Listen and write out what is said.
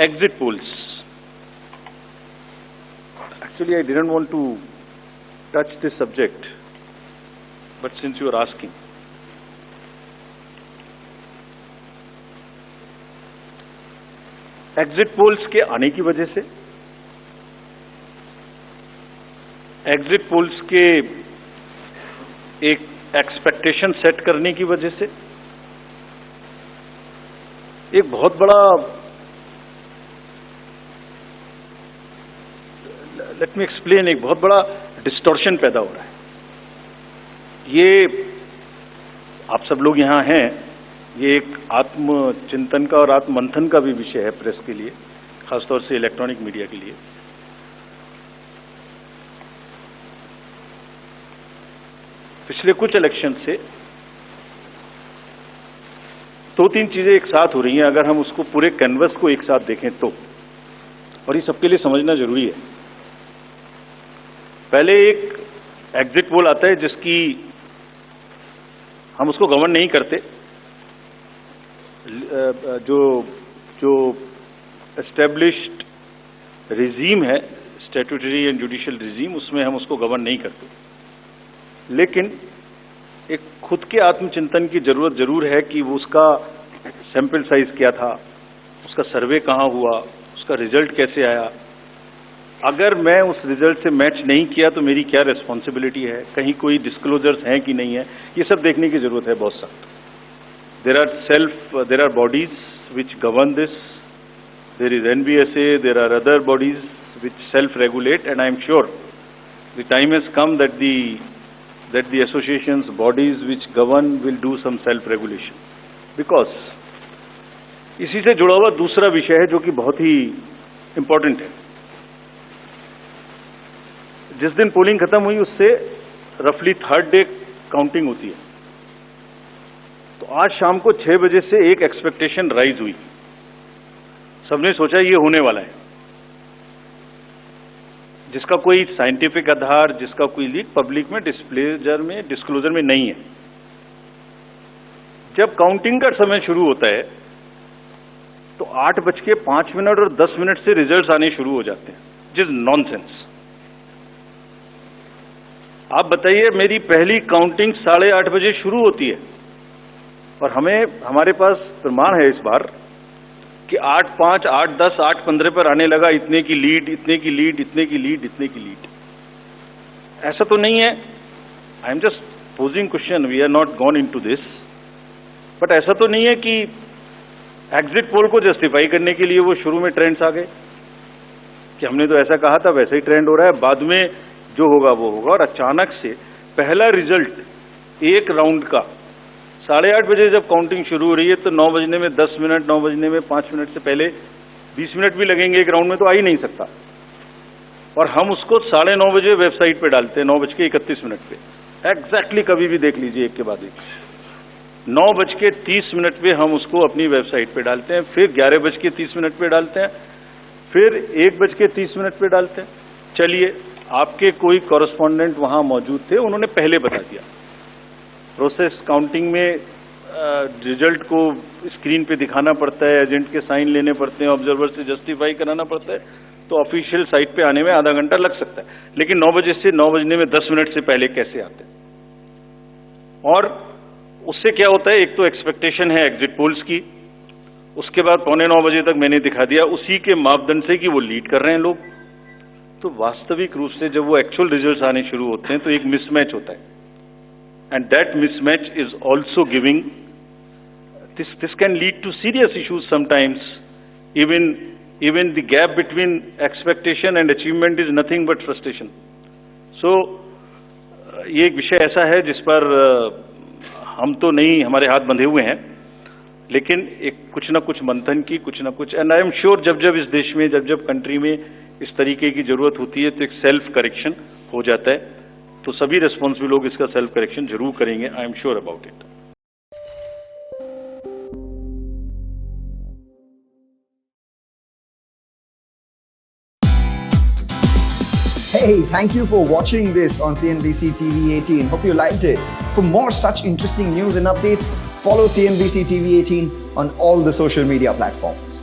exit polls. Actually, I didn't want to touch this subject, but since you are asking, exit polls के आने की वजह से, exit polls के एक एक्सपेक्टेशन सेट करने की वजह से एक बहुत बड़ा, लेट मी एक्सप्लेन, एक बहुत बड़ा डिस्टॉर्शन पैदा हो रहा है। ये आप सब लोग यहां हैं, ये एक आत्मचिंतन का और आत्ममंथन का भी विषय है प्रेस के लिए, खासतौर से इलेक्ट्रॉनिक मीडिया के लिए। पिछले कुछ इलेक्शन से दो तीन चीजें एक साथ हो रही हैं, अगर हम उसको पूरे कैनवस को एक साथ देखें तो, और ये सबके लिए समझना जरूरी है। पहले एक एग्जिट पोल आता है जिसकी हम उसको गवर्न नहीं करते, जो एस्टेब्लिश्ड रिजीम है, स्टैट्यूटरी एंड जुडिशियल रिजीम, उसमें हम उसको गवर्न नहीं करते, लेकिन एक खुद के आत्मचिंतन की जरूरत जरूर है कि वो उसका सैंपल साइज क्या था, उसका सर्वे कहां हुआ, उसका रिजल्ट कैसे आया। अगर मैं उस रिजल्ट से मैच नहीं किया तो मेरी क्या रिस्पॉन्सिबिलिटी है, कहीं कोई डिस्क्लोजर्स हैं कि नहीं है, ये सब देखने की जरूरत है बहुत सख्त। there are bodies which govern this. There is NBSA, there are other bodies which self-regulate, and I am sure the time has come that the associations, bodies which govern will do some self-regulation. Because इसी से जुड़ा हुआ दूसरा विषय है जो कि बहुत ही इंपॉर्टेंट है। जिस दिन पोलिंग खत्म हुई उससे रफली थर्ड डे काउंटिंग होती है, तो आज शाम को 6 बजे से एक एक्सपेक्टेशन राइज हुई। सबने सोचा ये होने वाला है, जिसका कोई साइंटिफिक आधार, जिसका कोई लीक पब्लिक में डिस्क्लोजर में नहीं है। जब काउंटिंग का समय शुरू होता है तो 8:05 और 10 मिनट से रिजल्ट्स आने शुरू हो जाते हैं, जिस नॉनसेंस। आप बताइए, मेरी पहली काउंटिंग 8:30 बजे शुरू होती है और हमारे पास प्रमाण है इस बार कि 8:05, 8:10, 8:15 पर आने लगा इतने की लीड, इतने की लीड, इतने की लीड, इतने की लीड। ऐसा तो नहीं है, I am just posing question, we are not gone into this, but ऐसा तो नहीं है कि एग्जिट पोल को जस्टिफाई करने के लिए वो शुरू में ट्रेंड्स आ गए कि हमने तो ऐसा कहा था, वैसा ही ट्रेंड हो रहा है, बाद में जो होगा वो होगा। और अचानक से पहला रिजल्ट एक राउंड का 8:30 बजे जब काउंटिंग शुरू हो रही है तो 9 बजने में 10 मिनट, 9 बजने में 5 मिनट से पहले 20 मिनट भी लगेंगे एक राउंड में, तो आ ही नहीं सकता। और हम उसको 9:30 बजे वेबसाइट पे डालते हैं, 9:31 पे एग्जैक्टली, कभी भी देख लीजिए एक के बाद एक। 9:30 पे हम उसको अपनी वेबसाइट पे डालते हैं, फिर 11:30 पे डालते हैं, फिर 1:30 पे डालते हैं। चलिए, आपके कोई कॉरेस्पॉन्डेंट वहां मौजूद थे, उन्होंने पहले बता दिया। प्रोसेस काउंटिंग में रिजल्ट को स्क्रीन पे दिखाना पड़ता है, एजेंट के साइन लेने पड़ते हैं, ऑब्जर्वर से जस्टिफाई कराना पड़ता है, तो ऑफिशियल साइट पे आने में आधा घंटा लग सकता है। लेकिन 9 बजे से 9 बजने में 10 मिनट से पहले कैसे आते हैं? और उससे क्या होता है, एक तो एक्सपेक्टेशन है एग्जिट पोल्स की, उसके बाद 8:45 बजे तक मैंने दिखा दिया, उसी के मापदंड से कि वो लीड कर रहे हैं लोग। तो वास्तविक रूप से जब वो एक्चुअल रिजल्ट्स आने शुरू होते हैं तो एक मिसमैच होता है, and that mismatch is also giving this can lead to serious issues sometimes. Even the gap between expectation and achievement is nothing but frustration. So ये एक विषय ऐसा है जिस पर हम तो नहीं, हमारे हाथ बंधे हुए हैं, लेकिन एक कुछ ना कुछ मंथन की, कुछ ना कुछ, एंड आई एम श्योर जब इस देश में, जब कंट्री में इस तरीके की जरूरत होती है तो एक सेल्फ करेक्शन हो जाता है। तो सभी रिस्पॉन्सिबल लोग इसका सेल्फ करेक्शन जरूर करेंगे, I am sure about it. Hey, thank you for watching this on CNBC TV 18. Hope you liked it. For more such interesting news and updates, follow CNBC TV 18 on all the social media platforms.